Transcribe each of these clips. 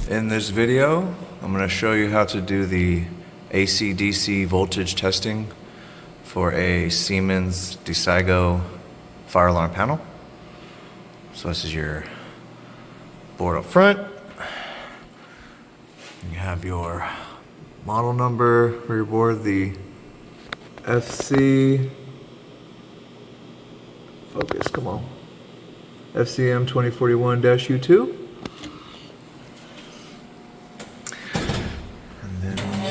In this video, I'm going to show you how to do the AC/DC voltage testing for a Siemens Desigo fire alarm panel. So this is your board up front. You have your model number for your board, the FC, focus, come on, FCM 2041-U2. And then on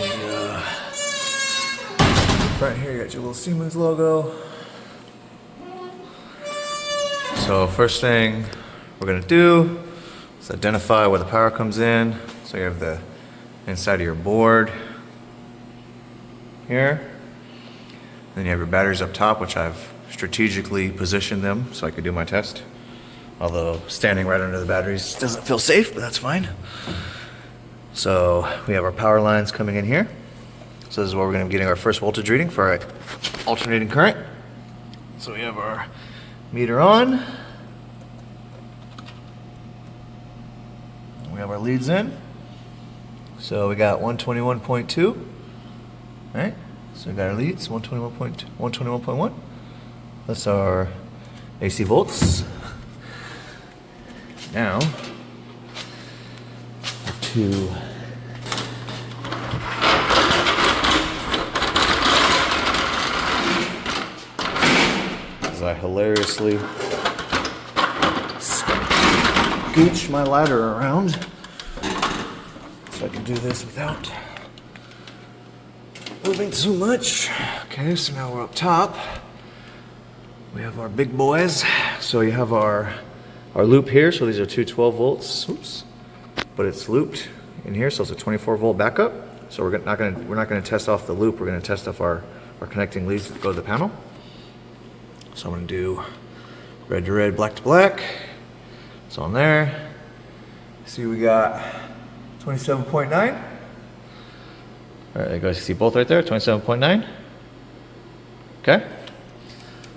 the front here, you got your little Siemens logo. So first thing we're gonna do is identify where the power comes in. So you have the inside of your board here. Then you have your batteries up top, which I've strategically positioned them so I could do my test. Although standing right under the batteries doesn't feel safe, but that's fine. So we have our power lines coming in here. So this is where we're going to be getting our first voltage reading for our alternating current. So we have our meter on. We have our leads in. So we got 121.2, right? So we got our leads, 121.2, 121.1. That's our AC volts. Now, to as I hilariously scooch my ladder around so I can do this without moving too much. Okay, so now we're up top. We have our big boys. So you have our loop here. So these are two 12 volts. Oops. But it's looped in here, so it's a 24 volt backup. So we're not gonna test off the loop. We're gonna test off our connecting leads that go to the panel. So I'm gonna do red to red, black to black. So on there, see we got 27.9. All right, you guys see both right there, 27.9. Okay.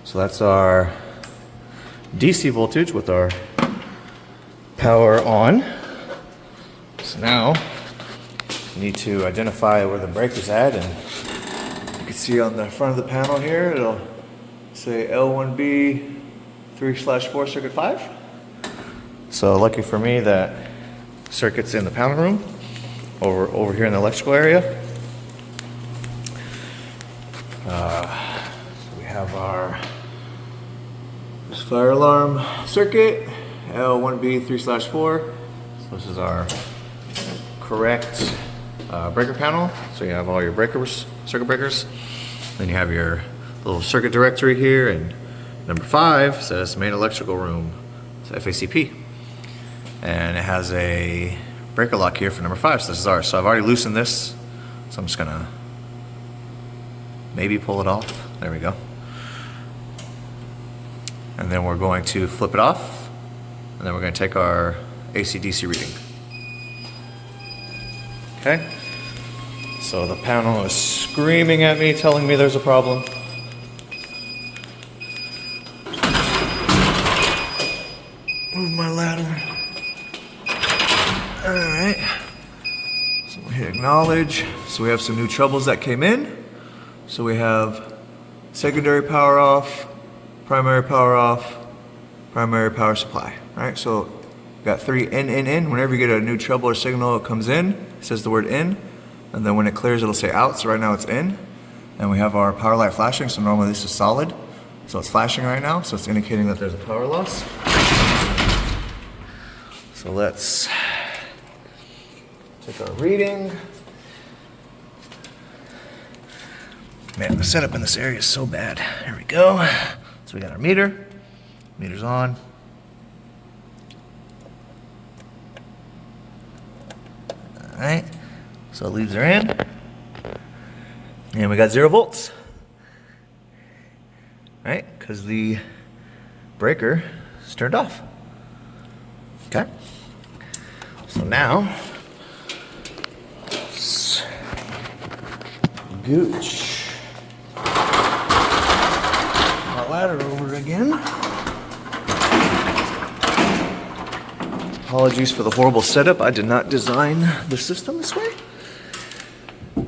So that's our DC voltage with our power on. So now you need to identify where the breaker's at, and you can see on the front of the panel here, it'll say L1B 3/4 circuit 5. So lucky for me that circuit's in the panel room over here in the electrical area. So we have our fire alarm circuit, L1B 3/4. So this is our correct breaker panel. So you have all your breakers, circuit breakers. Then you have your little circuit directory here, and number 5 says main electrical room, it's FACP. And it has a breaker lock here for number 5, so this is ours. So I've already loosened this, so I'm just gonna maybe pull it off. There we go. And then we're going to flip it off, and then we're going to take our AC/DC reading. Okay, so the panel is screaming at me, telling me there's a problem. Move my ladder. All right, so we hit acknowledge. So we have some new troubles that came in. So we have secondary power off, primary power off, primary power supply. All right, so got 3 in. Whenever you get a new trouble or signal, it comes in, it says the word in, and then when it clears, it'll say out. So right now it's in, and we have our power light flashing. So normally this is solid, so it's flashing right now, so it's indicating that there's a power loss. So let's take our reading. Man, the setup in this area is so bad. Here we go. So we got our meter. Meter's on. All right. So leads are in. And we got 0 volts. Right? Because the breaker is turned off. Okay. So now, gooch my ladder over again. Apologies for the horrible setup. I did not design the system this way. All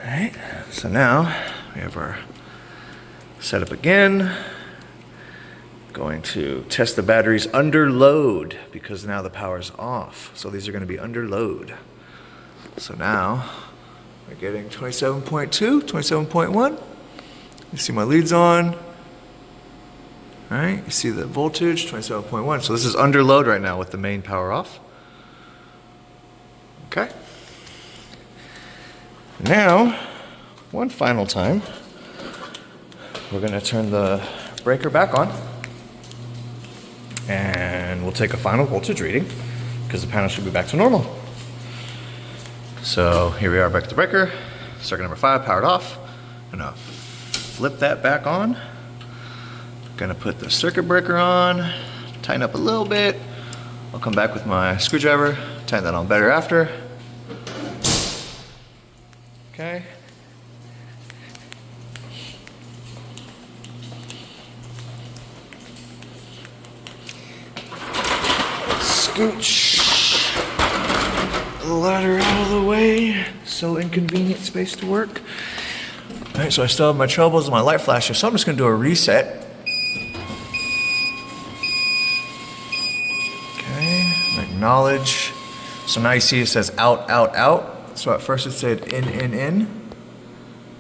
right, so now we have our setup again. Going to test the batteries under load because now the power's off. So these are going to be under load. So now we're getting 27.2, 27.1. You see my leads on. All right, you see the voltage, 27.1. So this is under load right now with the main power off. Okay. Now, one final time, we're gonna turn the breaker back on and we'll take a final voltage reading because the panel should be back to normal. So here we are back at the breaker, circuit number 5 powered off. I'm gonna flip that back on. Gonna put the circuit breaker on, tighten up a little bit. I'll come back with my screwdriver, tighten that on better after. Okay. Scooch the ladder out of the way. So inconvenient space to work. All right, so I still have my troubles with my light flasher, so I'm just gonna do a reset. Acknowledge. So now you see it says out, out, out. So at first it said in.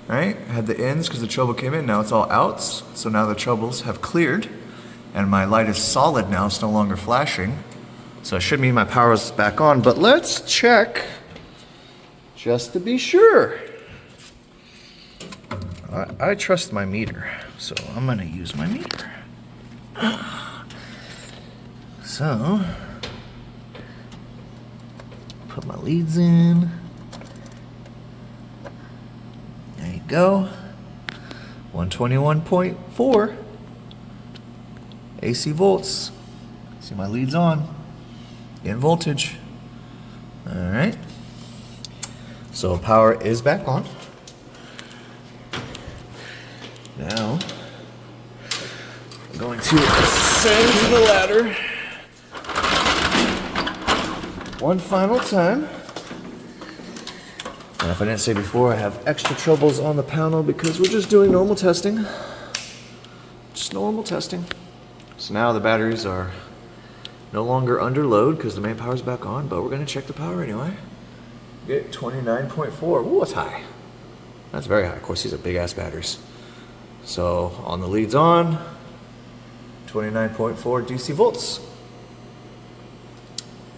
Right? I had the ins because the trouble came in. Now it's all outs. So now the troubles have cleared. And my light is solid now. It's no longer flashing. So it should mean my power is back on. But let's check just to be sure. I trust my meter. So I'm going to use my meter. So put my leads in. There you go. 121.4 AC volts. See my leads on. In voltage. All right. So power is back on. Now I'm going to ascend to the ladder one final time. And if I didn't say before, I have extra troubles on the panel because we're just doing normal testing. Just normal testing. So now the batteries are no longer under load because the main power's back on, but we're gonna check the power anyway. Get 29.4, ooh, that's high. That's very high. Of course, these are big ass batteries. So on the leads on, 29.4 DC volts.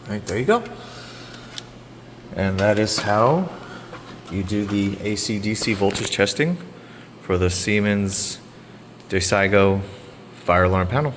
Right, there you go. And that is how you do the AC/DC voltage testing for the Siemens Desigo fire alarm panel.